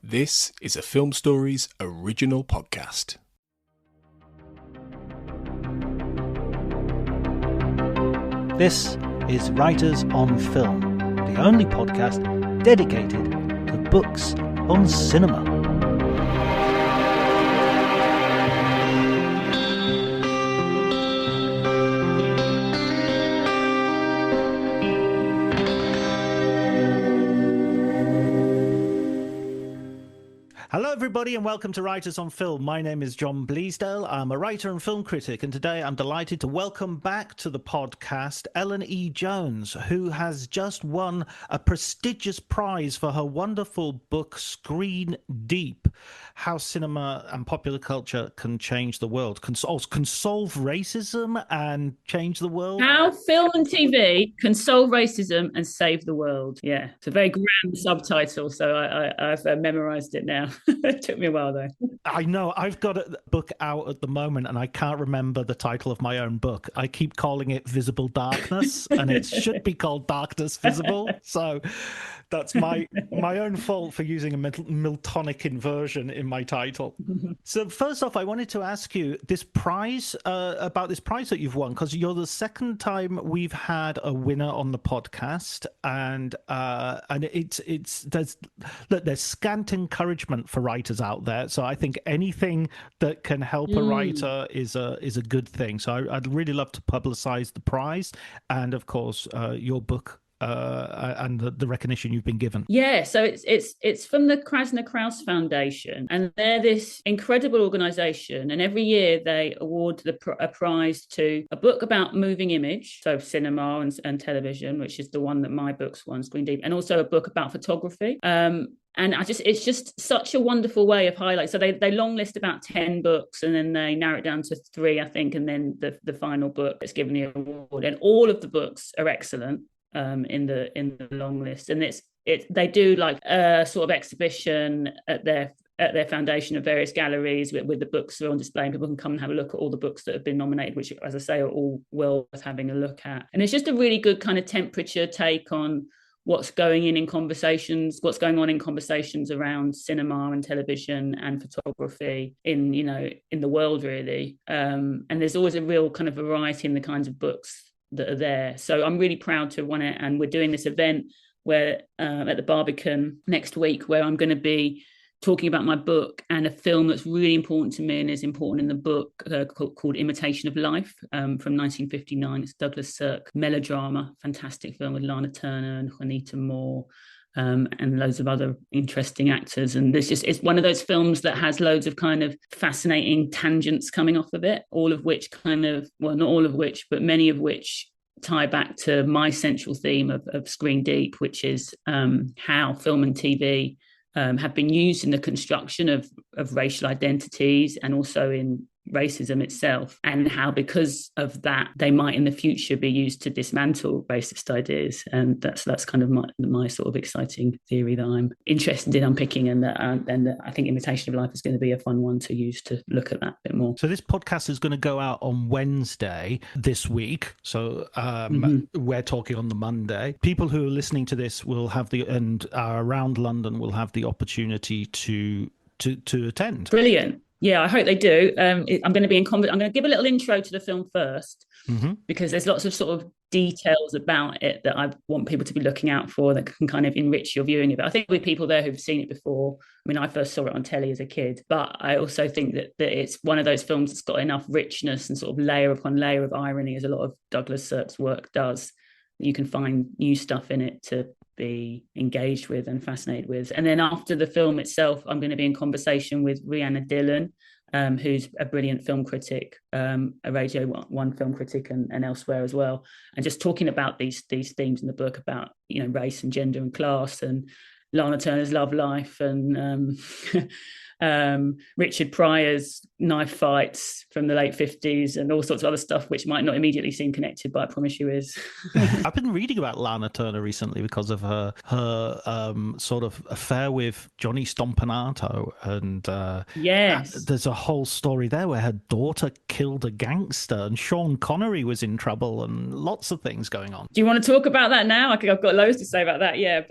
This is a Film Stories original podcast. This is Writers on Film, the only podcast dedicated to books on cinema. Hello everybody and welcome to Writers on Film. My name is John Bleasdale. I'm a writer and film critic, and today I'm delighted to welcome back to the podcast Ellen E. Jones, who has just won a prestigious prize for her wonderful book Screen Deep: How Cinema and Popular Culture Can Change the World. Can solve racism and change the world. How film and TV can solve racism and save the world. Yeah, it's a very grand subtitle, so I've memorized it now. It took me a while though. I know, I've got a book out at the moment and I can't remember the title of my own book. I keep calling it Visible Darkness and it should be called Darkness Visible. So that's my own fault for using a Miltonic inversion in my title. So first off, I wanted to ask you this prize, about this prize that you've won, because you're the second time we've had a winner on the podcast, and there's scant encouragement for writers out there. So I think anything that can help a writer is a good thing. So I'd really love to publicize the prize and, of course, your book. And the recognition you've been given. Yeah, so it's from the Kraszna-Krausz Foundation, and they're this incredible organisation, and every year they award a prize to a book about moving image, so cinema and television, which is the one that my book's won, Screen Deep, and also a book about photography. And it's just such a wonderful way of highlighting. So they long list about 10 books and then they narrow it down to 3, I think, and then the final book that's given the award. And all of the books are excellent. In the long list, and they do like a sort of exhibition at their foundation of various galleries with the books that are on display, and people can come and have a look at all the books that have been nominated, which, as I say, are all well worth having a look at. And it's just a really good kind of temperature take on what's going on in conversations around cinema and television and photography in the world, really. And there's always a real kind of variety in the kinds of books that are there. So I'm really proud to have won it, and we're doing this event where at the Barbican next week, where I'm going to be talking about my book and a film that's really important to me and is important in the book, called Imitation of Life, from 1959. It's Douglas Sirk melodrama, fantastic film with Lana Turner and Juanita Moore, and loads of other interesting actors. And it's one of those films that has loads of kind of fascinating tangents coming off of it, all of which not all of which, but many of which tie back to my central theme of Screen Deep, which is how film and TV have been used in the construction of racial identities and also in racism itself, and how because of that they might in the future be used to dismantle racist ideas. And that's kind of my sort of exciting theory that I'm interested in unpicking, and that I think Imitation of Life is going to be a fun one to use to look at that a bit more. So this podcast is going to go out on Wednesday this week, so we're talking on the Monday. People who are listening to this will have and are around London will have the opportunity to attend. Brilliant. Yeah, I hope they do. I'm going to be I'm going to give a little intro to the film first, because there's lots of sort of details about it that I want people to be looking out for that can kind of enrich your viewing of it. I think with people there who've seen it before, I mean, I first saw it on telly as a kid, but I also think that it's one of those films that's got enough richness and sort of layer upon layer of irony, as a lot of Douglas Sirk's work does. You can find new stuff in it to be engaged with and fascinated with. And then after the film itself, I'm going to be in conversation with Rhianna Dillon, who's a brilliant film critic, a Radio 1 film critic and elsewhere as well, and just talking about these themes in the book about race and gender and class and Lana Turner's love life and Richard Pryor's knife fights from the late 50s and all sorts of other stuff which might not immediately seem connected, but I promise you is. I've been reading about Lana Turner recently because of her sort of affair with Johnny Stompanato, and yes, there's a whole story there where her daughter killed a gangster, and Sean Connery was in trouble, and lots of things going on. Do you want to talk about that now? I've got loads to say about that. Yeah,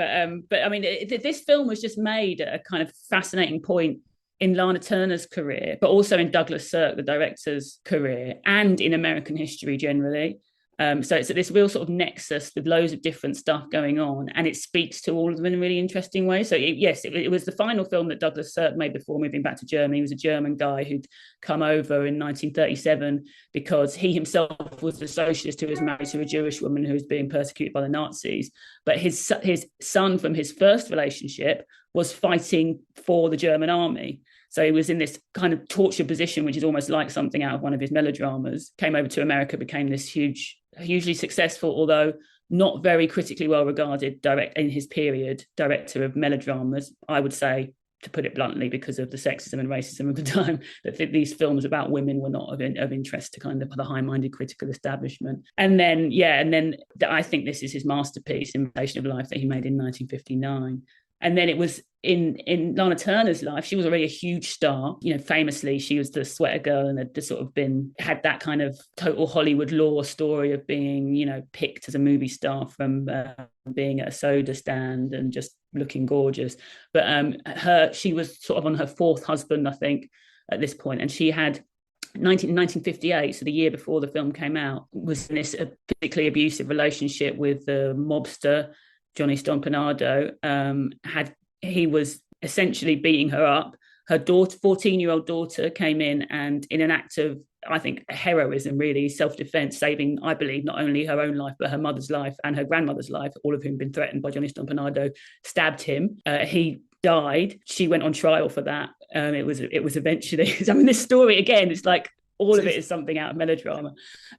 but I mean, this film was just made at a kind of fascinating point in Lana Turner's career, but also in Douglas Sirk, the director's career, and in American history generally. So it's this real sort of nexus with loads of different stuff going on, and it speaks to all of them in a really interesting way. So it was the final film that Douglas Sirk made before moving back to Germany. He was a German guy who'd come over in 1937 because he himself was a socialist who was married to a Jewish woman who was being persecuted by the Nazis. But his son from his first relationship was fighting for the German army. So he was in this kind of torture position, which is almost like something out of one of his melodramas. Came over to America, became this hugely successful, although not very critically well regarded in his period, director of melodramas, I would say, to put it bluntly, because of the sexism and racism of the time, that these films about women were not of interest to kind of the high-minded critical establishment. And then I think this is his masterpiece, Imitation of Life, that he made in 1959. And then it was in Lana Turner's life, she was already a huge star. You know, famously, she was the sweater girl and had that kind of total Hollywood lore story of being, you know, picked as a movie star from being at a soda stand and just looking gorgeous. But she was sort of on her fourth husband, I think, at this point, and she had 1958, so the year before the film came out, was in this particularly abusive relationship with the mobster Johnny Stompanato. He was essentially beating her up. Her 14-year-old daughter came in, and in an act of, I think, heroism, really, self-defense, saving, I believe, not only her own life, but her mother's life and her grandmother's life, all of whom had been threatened by Johnny Stompanato, stabbed him. He died. She went on trial for that. It was eventually, I mean, this story, again, it's like, all of it is something out of melodrama.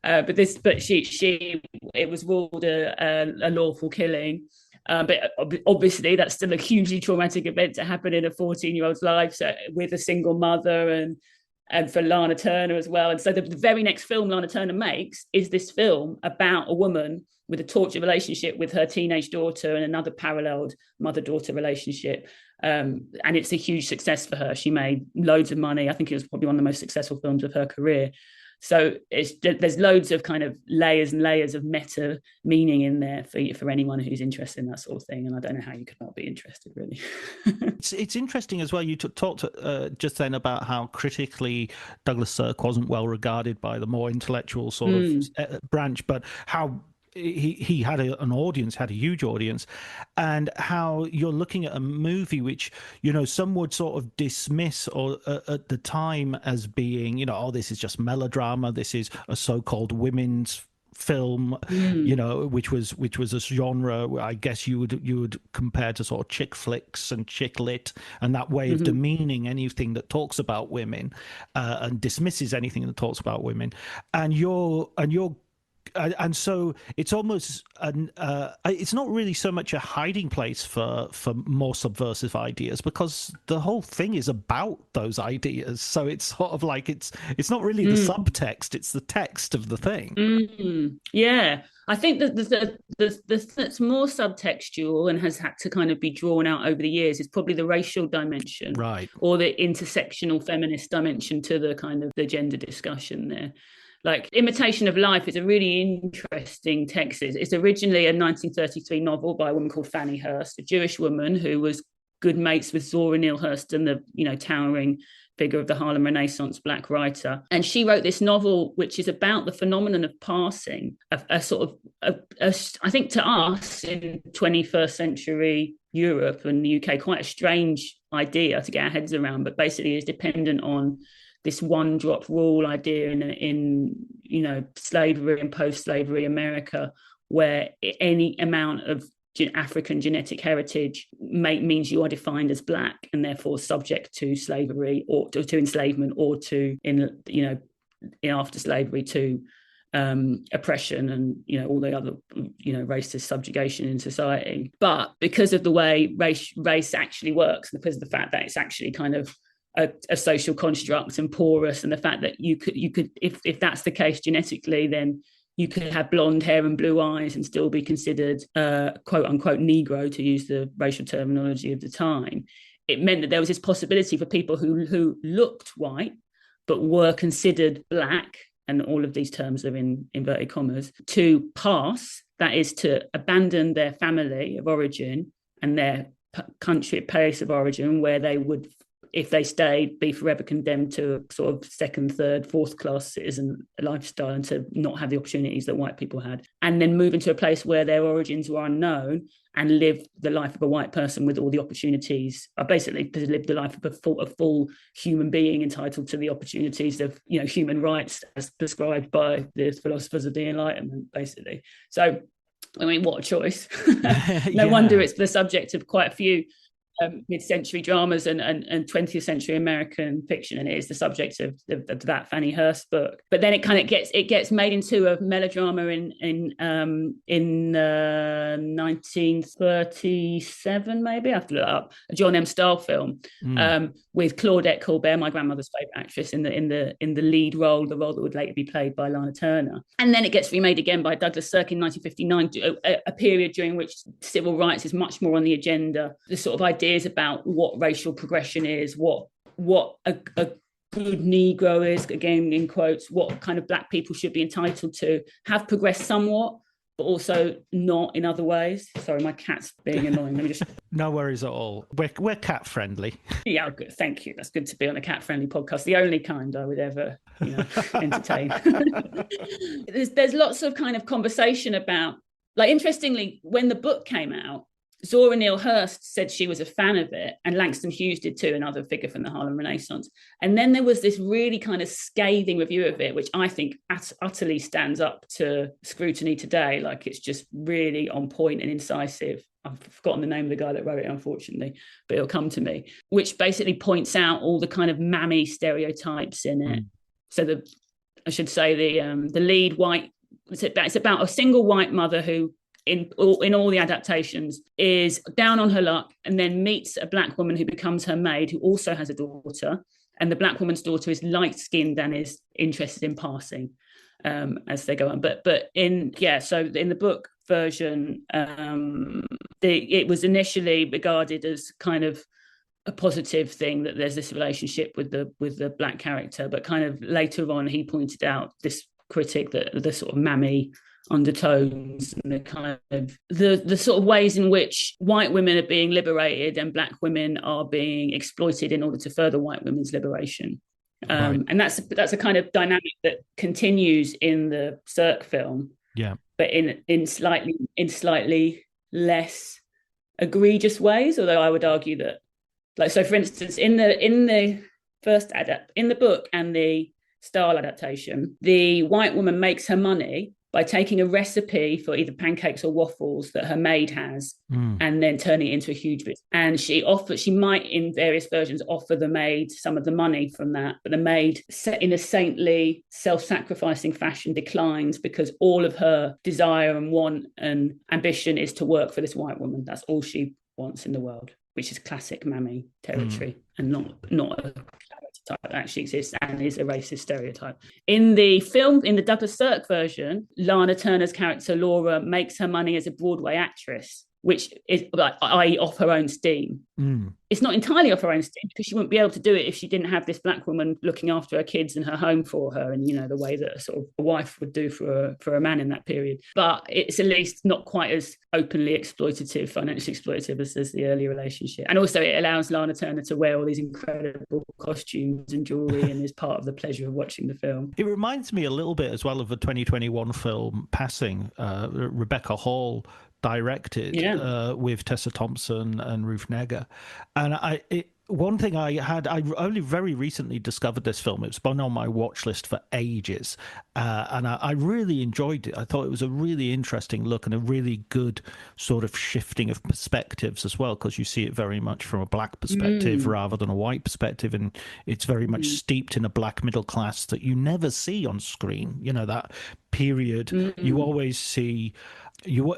But it was ruled a lawful killing. But obviously, that's still a hugely traumatic event to happen in a 14-year-old's life, so with a single mother, and for Lana Turner as well. And so the very next film Lana Turner makes is this film about a woman with a tortured relationship with her teenage daughter and another paralleled mother-daughter relationship. And it's a huge success for her. She made loads of money. I think it was probably one of the most successful films of her career. So there's loads of kind of layers and layers of meta meaning in there for anyone who's interested in that sort of thing. And I don't know how you could not be interested, really. It's interesting as well. You talked just then about how critically Douglas Sirk wasn't well regarded by the more intellectual sort of branch, but how he had an audience, had a huge audience, and how you're looking at a movie which, you know, some would sort of dismiss or at the time as being, you know, oh, this is just melodrama, this is a so-called women's film, you know, which was a genre I guess you would compare to sort of chick flicks and chick lit, and that way of demeaning anything that talks about women and dismisses anything that talks about women, and so it's almost it's not really so much a hiding place for more subversive ideas, because the whole thing is about those ideas. So it's sort of like it's not really the subtext, it's the text of the thing. Yeah, I think that that's more subtextual and has had to kind of be drawn out over the years is probably the racial dimension, right, or the intersectional feminist dimension to the kind of the gender discussion there. Like Imitation of Life is a really interesting text. It's originally a 1933 novel by a woman called Fanny Hurst, a Jewish woman who was good mates with Zora Neale Hurston, the, you know, towering figure of the Harlem Renaissance black writer. And she wrote this novel, which is about the phenomenon of passing, a sort of, I think to us in 21st century Europe and the UK, quite a strange idea to get our heads around, but basically is dependent on this one drop rule idea in you know, slavery and post-slavery America, where any amount of African genetic heritage means you are defined as black and therefore subject to slavery or to enslavement, or to, in you know, in after slavery, to oppression and, you know, all the other, you know, racist subjugation in society. But because of the way race actually works, because of the fact that it's actually kind of a social construct and porous, and the fact that you could if that's the case genetically, then you could have blonde hair and blue eyes and still be considered quote unquote Negro, to use the racial terminology of the time. It meant that there was this possibility for people who looked white but were considered black, and all of these terms are in inverted commas, to pass, that is to abandon their family of origin and their country place of origin, where they would, if they stayed, be forever condemned to a sort of second, third, fourth class citizen lifestyle and to not have the opportunities that white people had, and then move into a place where their origins were unknown and live the life of a white person with all the opportunities, basically to live the life of a full human being entitled to the opportunities of, you know, human rights as prescribed by the philosophers of the Enlightenment, basically. So, I mean, what a choice. No wonder it's the subject of quite a few mid-century dramas and 20th century American fiction, and it is the subject of that Fannie Hurst book. But then it kind of gets made into a melodrama in 1937, maybe, I have to look up, a John M. Stahl film with Claudette Colbert, my grandmother's favourite actress, in the lead role, the role that would later be played by Lana Turner. And then it gets remade again by Douglas Sirk in 1959, a period during which civil rights is much more on the agenda. The sort of ideas about what racial progression is, what a good Negro is, again in quotes, what kind of black people should be entitled to, have progressed somewhat, but also not in other ways. Sorry, my cat's being annoying. Let me just... No worries at all. We're cat friendly. Yeah, good. Thank you. That's good to be on a cat friendly podcast. The only kind I would ever, entertain. There's lots of kind of conversation about, like, interestingly, when the book came out, Zora Neale Hurston said she was a fan of it, and Langston Hughes did too, another figure from the Harlem Renaissance. And then there was this really kind of scathing review of it, which I think utterly stands up to scrutiny today. Like, it's just really on point and incisive. I've forgotten the name of the guy that wrote it, unfortunately, but it'll come to me, which basically points out all the kind of mammy stereotypes in it. So the lead white, it's about a single white mother who, in all the adaptations, is down on her luck and then meets a black woman who becomes her maid, who also has a daughter, and the black woman's daughter is light-skinned and is interested in passing as they go on. So in the book version, it was initially regarded as kind of a positive thing that there's this relationship with the black character, but kind of later on he pointed out, this critic, that the sort of mammy undertones and the kind of the sort of ways in which white women are being liberated and black women are being exploited in order to further white women's liberation. Right. And that's a kind of dynamic that continues in the Sirk film, but in slightly less egregious ways. Although I would argue that, like, so for instance, in the book and the Stahl adaptation, the white woman makes her money by taking a recipe for either pancakes or waffles that her maid has and then turning it into a huge business. And she might, in various versions, offer the maid some of the money from that, but the maid, in a saintly, self-sacrificing fashion, declines, because all of her desire and want and ambition is to work for this white woman. That's all she wants in the world, which is classic mammy territory and not a type that actually exists and is a racist stereotype. In the film, in the Douglas Sirk version, Lana Turner's character Laura makes her money as a Broadway actress, which is, like, i.e. off her own steam. It's not entirely off her own steam, because she wouldn't be able to do it if she didn't have this black woman looking after her kids and her home for her, and, the way that a sort of a wife would do for a man in that period. But it's at least not quite as openly exploitative, financially exploitative as the early relationship. And also it allows Lana Turner to wear all these incredible costumes and jewelry and is part of the pleasure of watching the film. It reminds me a little bit as well of a 2021 film, Passing, Rebecca Hall directed, with Tessa Thompson and Ruth Negga. And one thing I only very recently discovered this film. It's been on my watch list for ages, and I really enjoyed it. I thought it was a really interesting look and a really good sort of shifting of perspectives as well, because you see it very much from a black perspective rather than a white perspective, and it's very much steeped in a black middle class that you never see on screen. That period, you always see you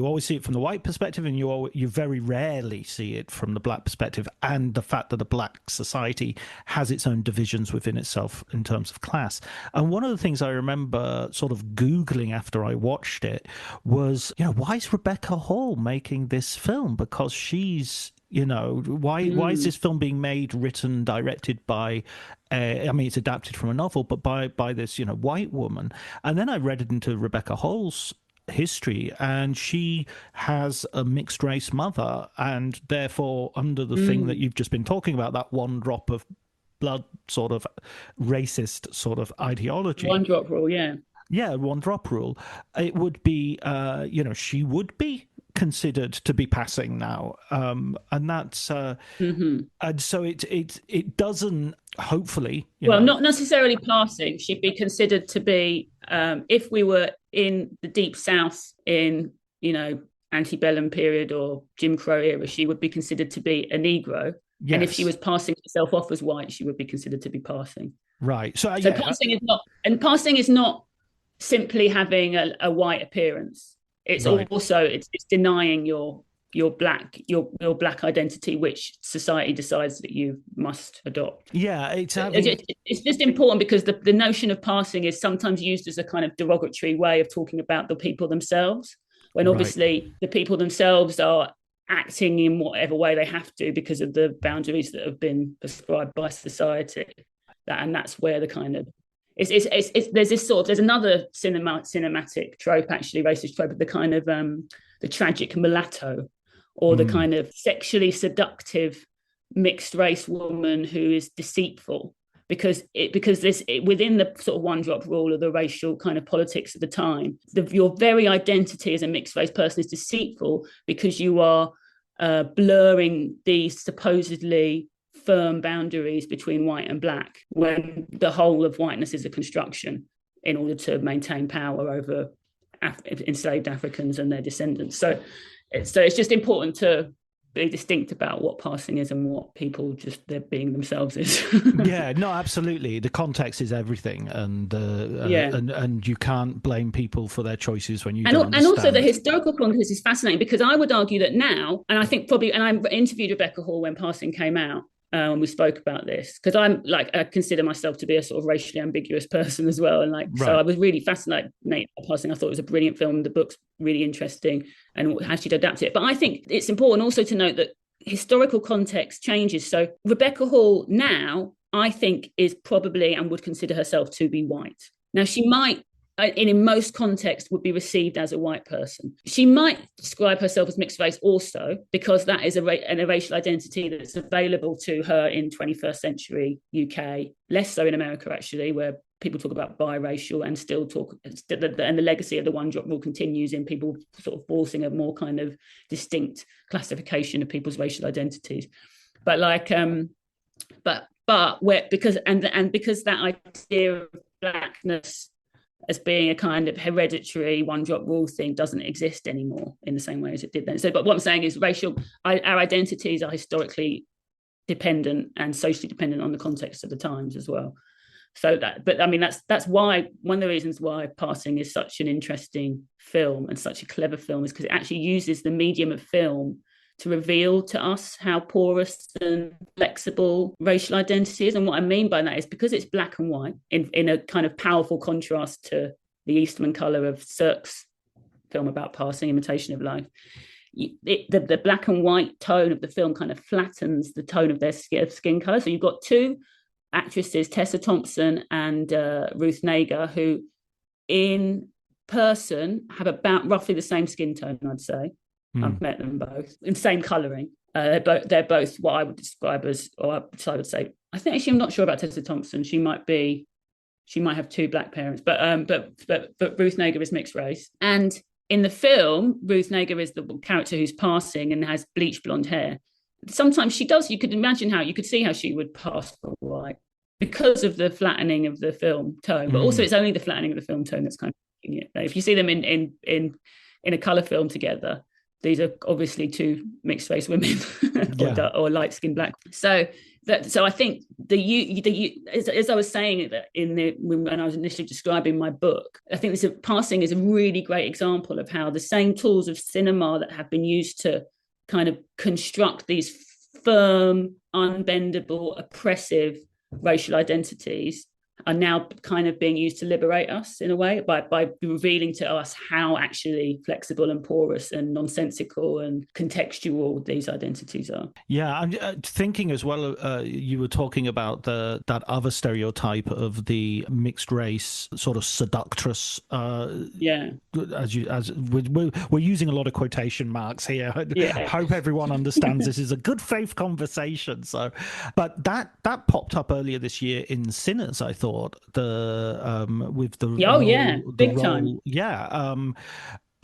always see it from the white perspective, and you very rarely see it from the black perspective, and the fact that the black society has its own divisions within itself in terms of class. And one of the things I remember sort of Googling after I watched it was, why is Rebecca Hall making this film? Because she's, why is this film being made, written, directed by it's adapted from a novel, but by this, white woman. And then I read it into Rebecca Hall's history, and she has a mixed race mother, and therefore under the thing that you've just been talking about, that one drop of blood sort of racist sort of ideology, one drop rule, one drop rule, it would be she would be considered to be passing now, and that's and so it doesn't, hopefully, not necessarily passing. She'd be considered to be, if we were in the Deep South in antebellum period or Jim Crow era, she would be considered to be a Negro. Yes. And if she was passing herself off as white, she would be considered to be passing. Right. So passing is not simply having a white appearance. It's also it's denying your black identity, which society decides that you must adopt. Yeah, it's just important, because the notion of passing is sometimes used as a kind of derogatory way of talking about the people themselves, when obviously the people themselves are acting in whatever way they have to because of the boundaries that have been prescribed by society. And that's where the kind of there's another cinematic trope, actually, racist trope, of the kind of the tragic mulatto, or the kind of sexually seductive mixed race woman who is deceitful, because within the sort of one drop rule of the racial kind of politics of the time, your very identity as a mixed race person is deceitful, because you are blurring these supposedly firm boundaries between white and black, when the whole of whiteness is a construction in order to maintain power over enslaved Africans and their descendants. So it's just important to be distinct about what passing is and what people just their being themselves is. Yeah, no, absolutely. The context is everything, and you can't blame people for their choices when you don't understand. And also the historical context is fascinating, because I would argue that now, and I think probably, and I interviewed Rebecca Hall when Passing came out, and we spoke about this, because I consider myself to be a sort of racially ambiguous person as well, and so I was really fascinated by Passing. I thought it was a brilliant film. The book's really interesting, and how she'd adapt it. But I think it's important also to note that historical context changes. So Rebecca Hall now, I think, is probably and would consider herself to be white. Now, she might, in most contexts, would be received as a white person. She might describe herself as mixed race also, because that is a racial identity that's available to her in 21st century UK, less so in America, actually, where people talk about biracial and still talk, and the legacy of the one drop rule continues in people sort of forcing a more kind of distinct classification of people's racial identities. But because that idea of blackness as being a kind of hereditary one drop rule thing doesn't exist anymore in the same way as it did then. So, but what I'm saying is our identities are historically dependent and socially dependent on the context of the times as well. So that's why one of the reasons why Passing is such an interesting film and such a clever film is because it actually uses the medium of film to reveal to us how porous and flexible racial identity is. And what I mean by that is because it's black and white in a kind of powerful contrast to the Eastman colour of Cirque's film about passing, Imitation of Life. The black and white tone of the film kind of flattens the tone of their skin colour. So you've got two actresses, Tessa Thompson and Ruth Negga, who in person have about roughly the same skin tone, I'd say. I've met them both in same colouring. They're both what I would describe as, or I would say, I think actually I'm not sure about Tessa Thompson. She might have two black parents, but Ruth Negga is mixed race. And in the film, Ruth Negga is the character who's passing and has bleached blonde hair. Sometimes she does. You could see how she would pass for white because of the flattening of the film tone. But also, it's only the flattening of the film tone that's kind of it. If you see them in a colour film together, these are obviously two mixed race women or light-skinned black. So I think as I was saying that when I was initially describing my book, I think Passing is a really great example of how the same tools of cinema that have been used to kind of construct these firm, unbendable, oppressive racial identities are now kind of being used to liberate us in a way by revealing to us how actually flexible and porous and nonsensical and contextual these identities are. Yeah, I'm thinking as well, you were talking about that other stereotype of the mixed race sort of seductress. We're using a lot of quotation marks here. I hope everyone understands this is a good faith conversation. So, but that popped up earlier this year in Sinners, I thought, with the big time.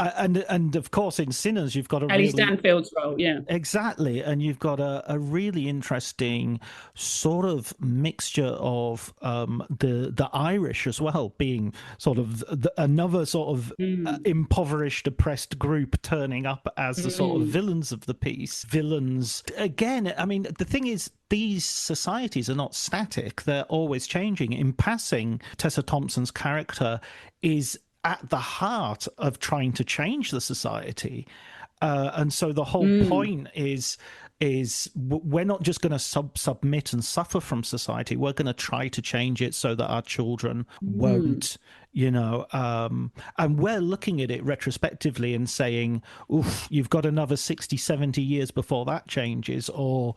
And of course in Sinners you've got Ellie Stanfield's role, exactly, and you've got a really interesting sort of mixture of the Irish as well, being sort of another sort of impoverished, oppressed group turning up as the sort of villains of the piece. Villains again. I mean, the thing is, these societies are not static; they're always changing. In passing, Tessa Thompson's character is at the heart of trying to change the society. And so the whole point is we're not just going to submit and suffer from society. We're going to try to change it so that our children won't, and we're looking at it retrospectively and saying, oof, you've got another 60, 70 years before that changes, or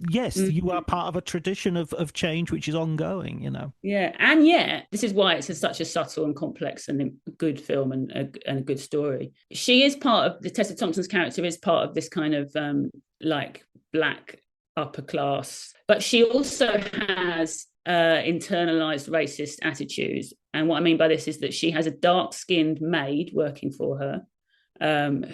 yes, you are part of a tradition of change which is ongoing, Yeah, and yet this is why it's such a subtle and complex and good film and a good story. She is part of, Tessa Thompson's character is part of this kind of like black upper class, but she also has internalized racist attitudes. And what I mean by this is that she has a dark-skinned maid working for her,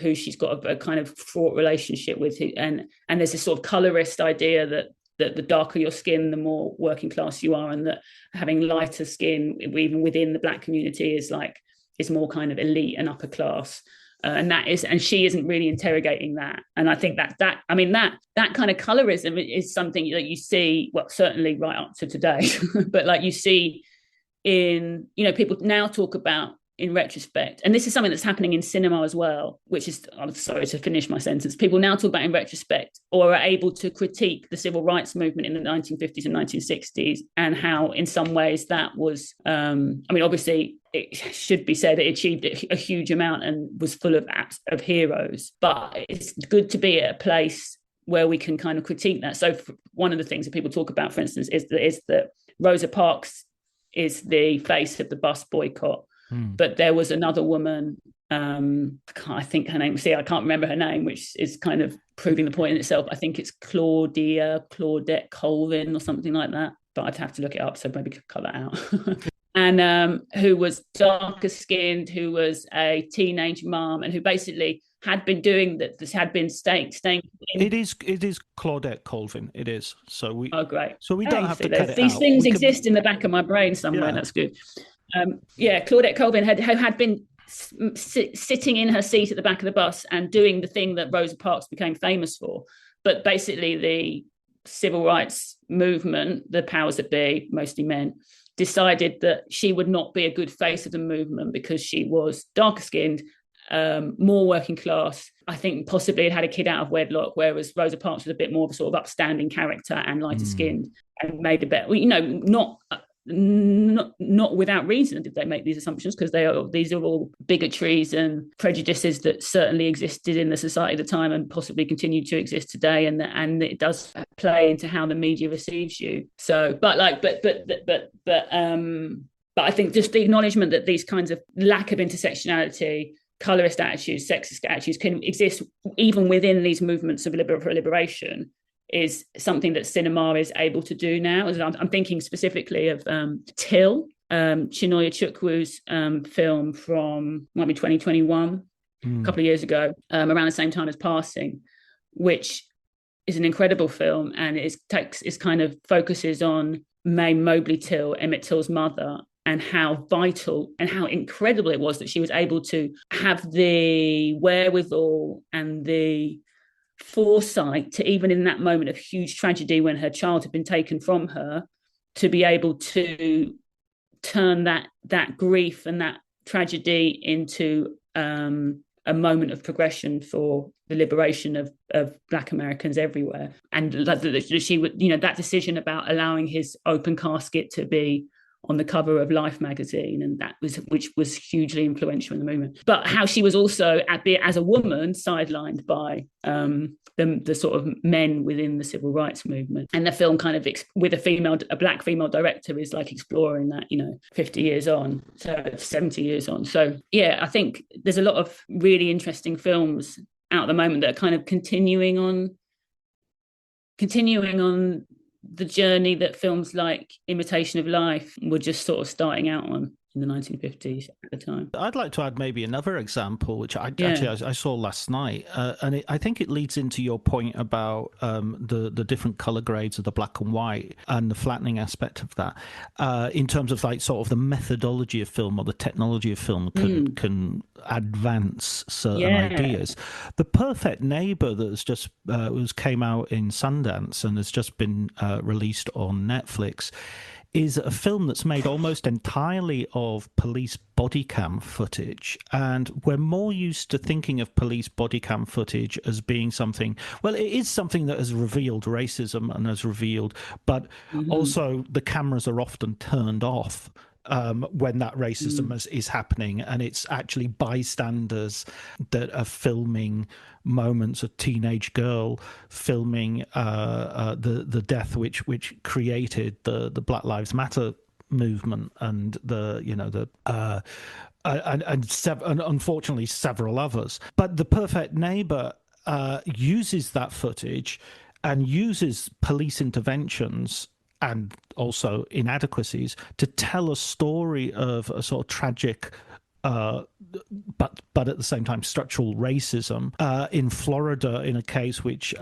who she's got a kind of fraught relationship with, and there's this sort of colorist idea that the darker your skin, the more working class you are, and that having lighter skin, even within the black community, is more kind of elite and upper class. And she isn't really interrogating that. And I think that kind of colorism is something that you see, well, certainly right up to today, but like you see in, people now talk about in retrospect, and this is something that's happening in cinema as well, which is, I'm sorry to finish my sentence, people now talk about in retrospect, or are able to critique the civil rights movement in the 1950s and 1960s, and how in some ways that was, obviously it should be said it achieved a huge amount and was full of heroes, but it's good to be at a place where we can kind of critique that. So one of the things that people talk about, for instance, is that Rosa Parks is the face of the bus boycott. But there was another woman, I think her name, I can't remember her name, which is kind of proving the point in itself. I think it's Claudette Colvin or something like that, but I'd have to look it up, so maybe cut that out. And who was darker skinned, who was a teenage mom, and who basically had been doing that. This had been staying. It is Claudette Colvin. It is. So we. Oh, great. So we don't have to cut it these out. Things exist in the back of my brain somewhere. Yeah. That's good. Claudette Colvin had been sitting in her seat at the back of the bus and doing the thing that Rosa Parks became famous for. But basically, the civil rights movement, the powers that be, mostly men, decided that she would not be a good face of the movement because she was darker skinned, more working class. I think possibly had a kid out of wedlock, whereas Rosa Parks was a bit more of a sort of upstanding character and lighter skinned, and made a better, not without reason did they make these assumptions, because these are all bigotries and prejudices that certainly existed in the society at the time and possibly continue to exist today, and it does play into how the media receives you. So but I think just the acknowledgement that these kinds of lack of intersectionality, colorist attitudes, sexist attitudes can exist even within these movements of liberation is something that cinema is able to do now. I'm thinking specifically of Till, Chinonye Chukwu's film from, might be 2021, a couple of years ago, around the same time as Passing, which is an incredible film, and it kind of focuses on May Mobley Till, Emmett Till's mother, and how vital and how incredible it was that she was able to have the wherewithal and the foresight to, even in that moment of huge tragedy when her child had been taken from her, to be able to turn that grief and that tragedy into a moment of progression for the liberation of Black Americans everywhere. And she would, that decision about allowing his open casket to be on the cover of Life magazine, and which was hugely influential in the movement. But how she was also, as a woman, sidelined by the sort of men within the civil rights movement. And the film kind of, with a Black female director, is like exploring that, 50 years on, so 70 years on. So yeah, I think there's a lot of really interesting films out at the moment that are kind of continuing on the journey that films like Imitation of Life were just sort of starting out on in the 1950s at the time. I'd like to add maybe another example, which I saw last night, and I think it leads into your point about the different color grades of the black and white and the flattening aspect of that, in terms of like sort of the methodology of film or the technology of film can advance certain ideas. The Perfect Neighbor that has just came out in Sundance and has just been released on Netflix is a film that's made almost entirely of police body cam footage. And we're more used to thinking of police body cam footage as being something, well, it is something that has revealed racism and has revealed, but also the cameras are often turned off when that racism is happening, and it's actually bystanders that are filming moments, a teenage girl filming the death which created the Black Lives Matter movement, and and unfortunately several others. But The Perfect Neighbor uses that footage and uses police interventions and also inadequacies to tell a story of a sort of tragic but at the same time structural racism in Florida, in a case which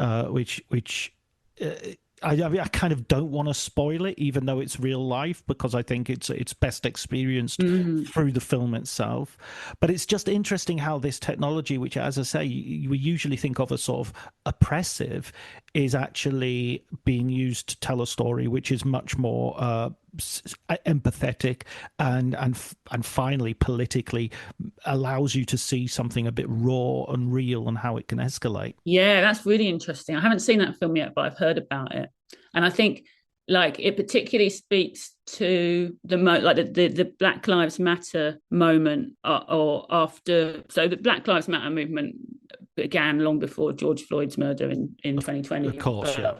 I kind of don't want to spoil it, even though it's real life, because I think it's best experienced through the film itself. But it's just interesting how this technology, which, as I say, we usually think of as sort of oppressive, is actually being used to tell a story which is much more empathetic and finally politically allows you to see something a bit raw and real and how it can escalate. Yeah, that's really interesting. I haven't seen that film yet, but I've heard about it, and I think like it particularly speaks to the Black Lives Matter moment, or after. So the Black Lives Matter movement began long before George Floyd's murder in 2020. Of course, yeah.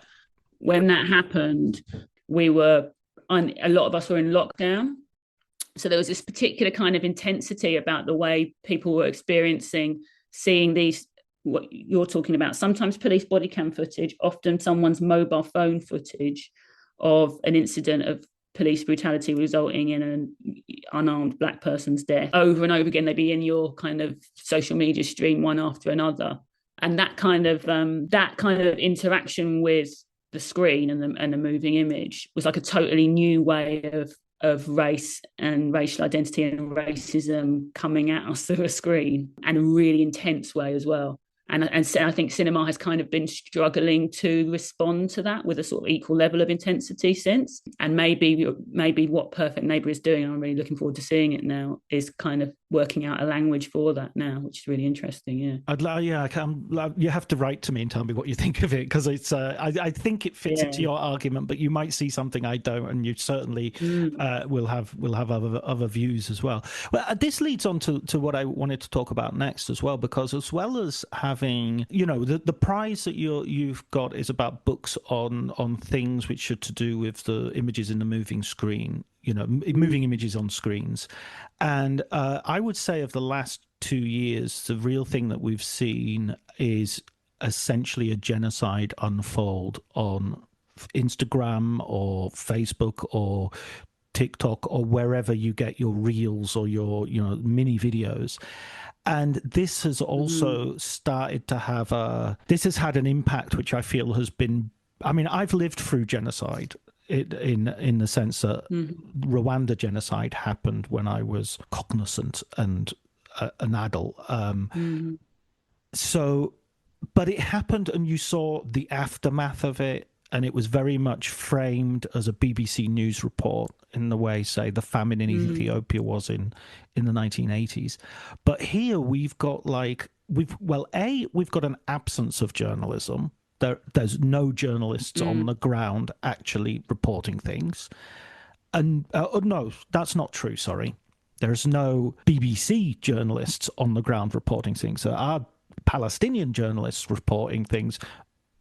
When that happened, a lot of us were in lockdown. So there was this particular kind of intensity about the way people were seeing these, what you're talking about, sometimes police body cam footage, often someone's mobile phone footage of an incident of police brutality resulting in an unarmed Black person's death. Over and over again, they'd be in your kind of social media stream one after another. And that kind of interaction with the screen and the moving image was like a totally new way of race and racial identity and racism coming at us through a screen, and a really intense way as well. And so I think cinema has kind of been struggling to respond to that with a sort of equal level of intensity since. And maybe what Perfect Neighbor is doing, I'm really looking forward to seeing it now, is kind of working out a language for that now, which is really interesting. Yeah, you have to write to me and tell me what you think of it, because it's I think it fits into your argument, but you might see something I don't, and you certainly will have other views as well. Well, this leads on to what I wanted to talk about next as well, because as well as having, the prize that you've got is about books on things which are to do with the images in the moving screen, moving images on screens. And I would say of the last 2 years, the real thing that we've seen is essentially a genocide unfold on Instagram or Facebook or TikTok or wherever you get your reels or your mini videos. And this has also started to this has had an impact which I feel has been, I've lived through genocide in the sense that Rwanda genocide happened when I was cognizant and an adult. So, but it happened, and you saw the aftermath of it, and it was very much framed as a BBC News report in the way, say, the famine in Ethiopia was in the 1980s. But here we've got we've got an absence of journalism. There's no journalists on the ground actually reporting things. And no, that's not true, sorry. There's no BBC journalists on the ground reporting things. There are Palestinian journalists reporting things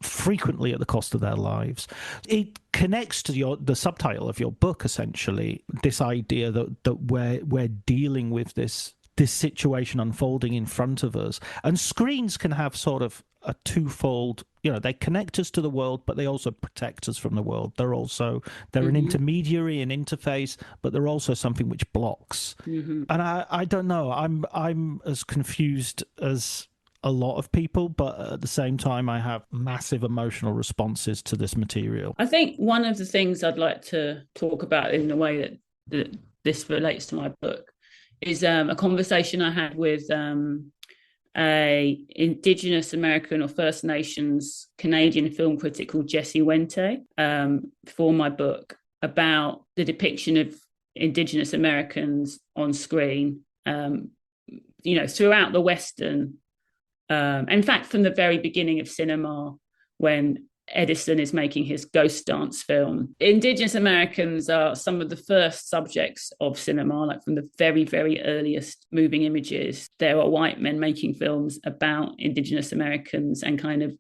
frequently at the cost of their lives. It connects to the subtitle of your book, essentially, this idea that we're dealing with this situation unfolding in front of us. And screens can have sort of a twofold, they connect us to the world, but they also protect us from the world. They're an intermediary, an interface, but they're also something which blocks. And I don't know, I'm as confused as a lot of people, but at the same time, I have massive emotional responses to this material. I think one of the things I'd like to talk about in the way that this relates to my book is a conversation I had with a Indigenous American or First Nations Canadian film critic called Jesse Wente for my book about the depiction of Indigenous Americans on screen, throughout the Western. In fact, from the very beginning of cinema, when Edison is making his Ghost Dance film, Indigenous Americans are some of the first subjects of cinema, like from the very, very earliest moving images. There are white men making films about Indigenous Americans and kind of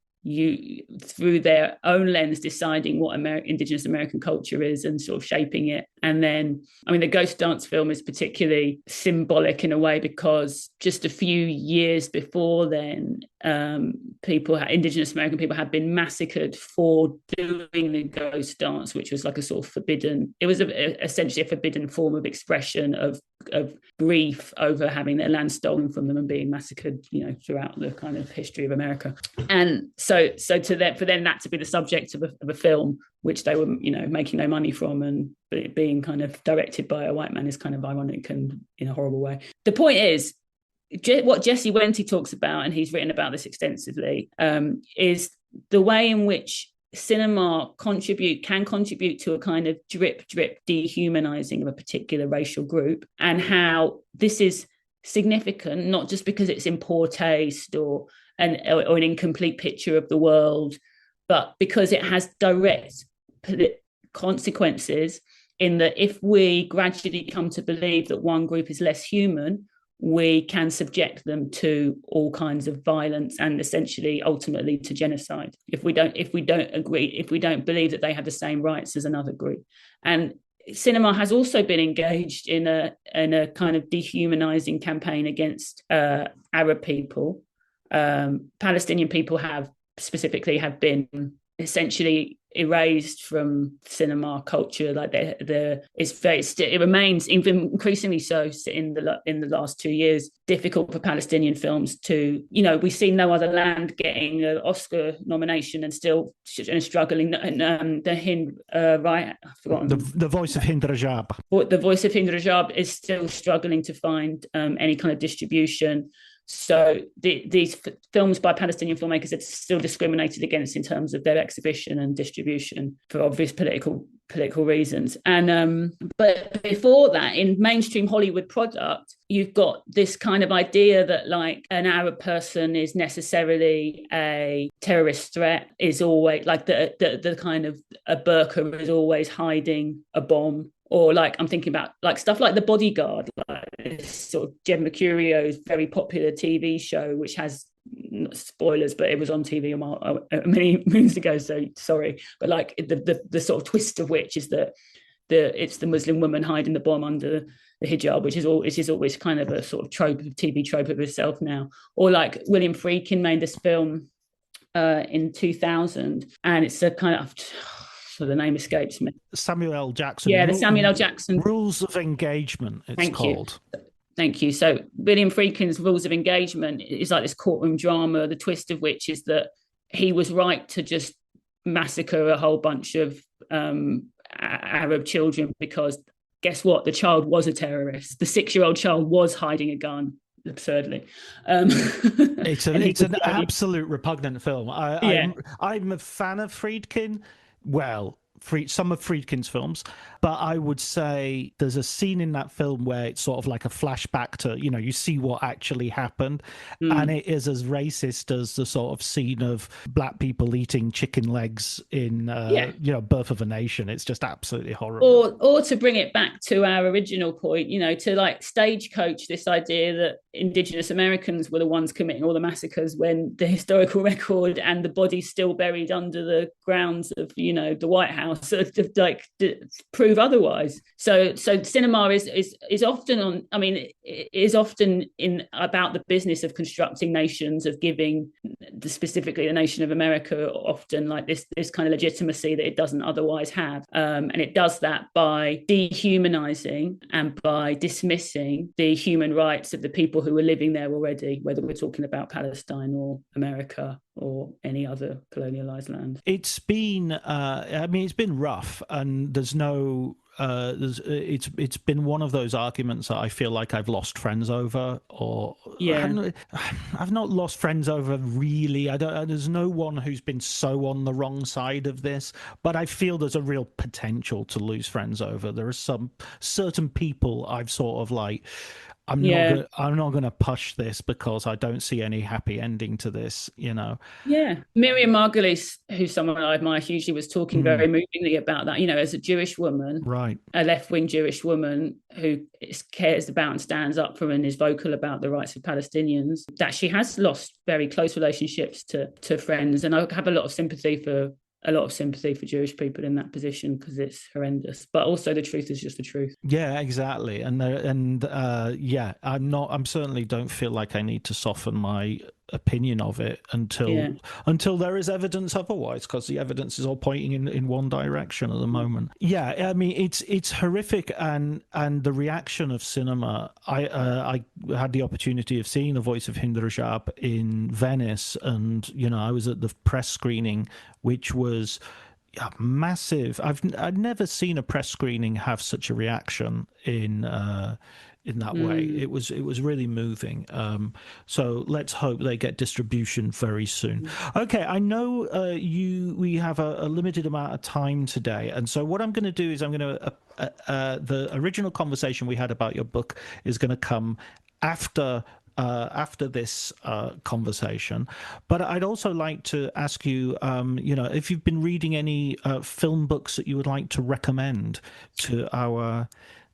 through their own lens deciding what Indigenous American culture is and sort of shaping it. And then, the Ghost Dance film is particularly symbolic in a way because just a few years before then, Indigenous American people had been massacred for doing the Ghost Dance, which was like a sort of forbidden, it was essentially a forbidden form of expression of grief over having their land stolen from them and being massacred, throughout the kind of history of America. And so for them that to be the subject of a film which they were, making no money from, and it being kind of directed by a white man is kind of ironic and in a horrible way. The point is, what Jesse Wente talks about, and he's written about this extensively, is the way in which cinema can contribute to a kind of drip dehumanizing of a particular racial group, and how this is significant, not just because it's in poor taste or an incomplete picture of the world, but because it has direct consequences in that if we gradually come to believe that one group is less human, we can subject them to all kinds of violence and essentially ultimately to genocide if we don't believe that they have the same rights as another group. And cinema has also been engaged in a kind of dehumanizing campaign against Arab people. Palestinian people have been essentially erased from cinema culture. Like it remains even increasingly so in the last 2 years difficult for Palestinian films to, we've seen No Other Land getting an Oscar nomination and still struggling. The Hind right, I've forgotten the voice of Hind Rajab. The voice of Hind Rajab is still struggling to find any kind of distribution. So these films by Palestinian filmmakers are still discriminated against in terms of their exhibition and distribution for obvious political reasons. And but before that, in mainstream Hollywood product, you've got this kind of idea that like an Arab person is necessarily a terrorist threat, is always like the kind of a burqa is always hiding a bomb. Or like I'm thinking about like stuff like The Bodyguard, like this sort of Jed Mercurio's very popular TV show, which has spoilers, but it was on TV many moons ago. So sorry, but like the sort of twist of which is that it's the Muslim woman hiding the bomb under the hijab, which is always kind of a sort of TV trope of itself now. Or like William Friedkin made this film in 2000, and it's a kind of. So the name escapes me. Samuel L. Jackson. Yeah, the Samuel L. Jackson. Rules of Engagement, it's called. Thank you. So William Friedkin's Rules of Engagement is like this courtroom drama, the twist of which is that he was right to just massacre a whole bunch of Arab children, because guess what? The child was a terrorist. The 6-year-old child was hiding a gun, absurdly. It's an absolute repugnant film. I'm a fan of Friedkin. Well, some of Friedkin's films, but I would say there's a scene in that film where it's sort of like a flashback to, you see what actually happened, and it is as racist as the sort of scene of black people eating chicken legs in Birth of a Nation. It's just absolutely horrible. Or to bring it back to our original point, to like stagecoach this idea that Indigenous Americans were the ones committing all the massacres, when the historical record and the bodies still buried under the grounds of the White House prove otherwise. So cinema is often on. I mean, it is often in about the business of constructing nations, of giving specifically the nation of America often like this kind of legitimacy that it doesn't otherwise have, and it does that by dehumanizing and by dismissing the human rights of the people who were living there already, whether we're talking about Palestine or America or any other colonialized land. It's been it's been rough, and there's no it's been one of those arguments that I feel like I've lost friends over, or I've not lost friends over really. There's no one who's been so on the wrong side of this, but I feel there's a real potential to lose friends over. There are some certain people I've sort of like, I'm not going to push this because I don't see any happy ending to this, Yeah. Miriam Margolyes, who's someone I admire hugely, was talking very movingly about that, as a Jewish woman, right, a left-wing Jewish woman who cares about and stands up for and is vocal about the rights of Palestinians, that she has lost very close relationships to friends. And I have a lot of sympathy for Jewish people in that position, because it's horrendous. But also the truth is just the truth. Yeah, exactly. I'm certainly don't feel like I need to soften my opinion of it until there is evidence otherwise, because the evidence is all pointing in one direction at the moment. Yeah, I mean, it's horrific, and the reaction of cinema. I had the opportunity of seeing The Voice of Hind Rajab in Venice, and I was at the press screening, which was massive. I've never seen a press screening have such a reaction in that way. It was really moving. So let's hope they get distribution very soon. Okay, I know we have a limited amount of time today, and so what I'm going to do is I'm going to the original conversation we had about your book is going to come after this conversation, but I'd also like to ask you, if you've been reading any film books that you would like to recommend to our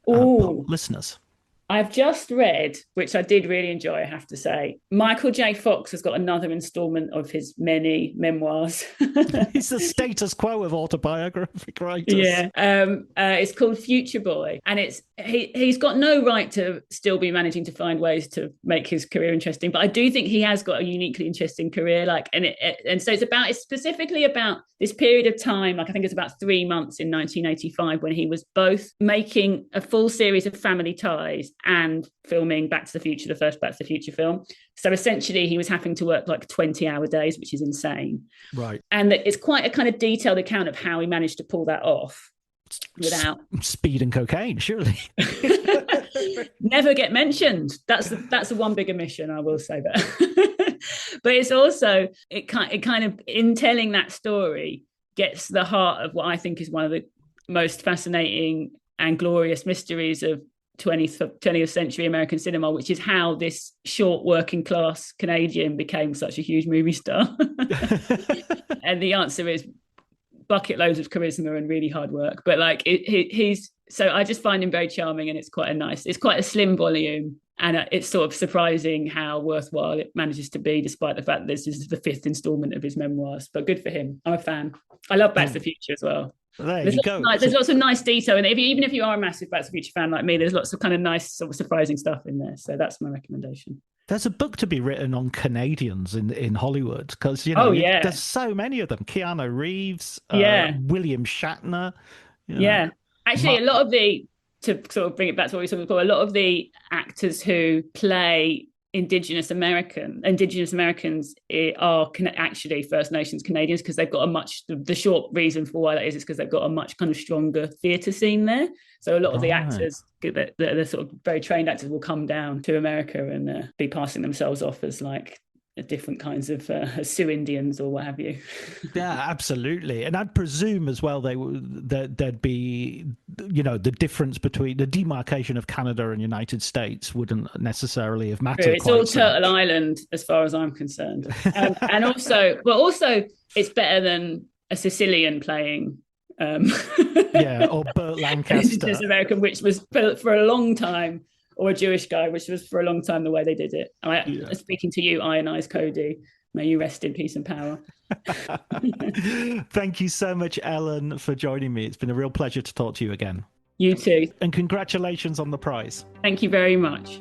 listeners. I've just read, which I did really enjoy, I have to say. Michael J. Fox has got another installment of his many memoirs. It's the status quo of autobiographic writers. Yeah. It's called Future Boy. And he's got no right to still be managing to find ways to make his career interesting. But I do think he has got a uniquely interesting career. And so it's specifically about this period of time, I think it's about 3 months in 1985, when he was both making a full series of Family Ties and filming Back to the Future, the first Back to the Future film. So essentially he was having to work like 20-hour days, which is insane. Right. And it's quite a kind of detailed account of how he managed to pull that off without speed and cocaine, surely. Never get mentioned. That's the one big omission, I will say that. But it's also it kind of in telling that story gets the heart of what I think is one of the most fascinating and glorious mysteries of 20th century American cinema, which is how this short working class Canadian became such a huge movie star. And the answer is bucket loads of charisma and really hard work. But like he's so I just find him very charming, and it's quite a slim volume, and it's sort of surprising how worthwhile it manages to be, despite the fact that this is the 5th installment of his memoirs. But good for him. I'm a fan. I love Back to the Future as well. There's lots of nice detail, and even if you are a massive Back to the Future fan like me, there's lots of kind of nice sort of surprising stuff in there. So that's my recommendation. There's a book to be written on Canadians in Hollywood, because there's so many of them. Keanu Reeves, William Shatner. Actually, a lot of to sort of bring it back to what we were talking about, a lot of the actors who play Indigenous Americans are actually First Nations Canadians, because they've got the short reason for why that is because they've got a much kind of stronger theatre scene there. So a lot of the actors, the sort of very trained actors, will come down to America and be passing themselves off as like different kinds of Sioux Indians or what have you. Yeah, absolutely. And I'd presume as well there'd be, the difference between the demarcation of Canada and United States wouldn't necessarily have mattered. It's all Turtle Island as far as I'm concerned. And also it's better than a Sicilian playing or Burt Lancaster, American, which was for a long time, or a Jewish guy, which was for a long time the way they did it. Speaking to you, Ionized Cody, may you rest in peace and power. Thank you so much, Ellen, for joining me. It's been a real pleasure to talk to you again. You too. And congratulations on the prize. Thank you very much.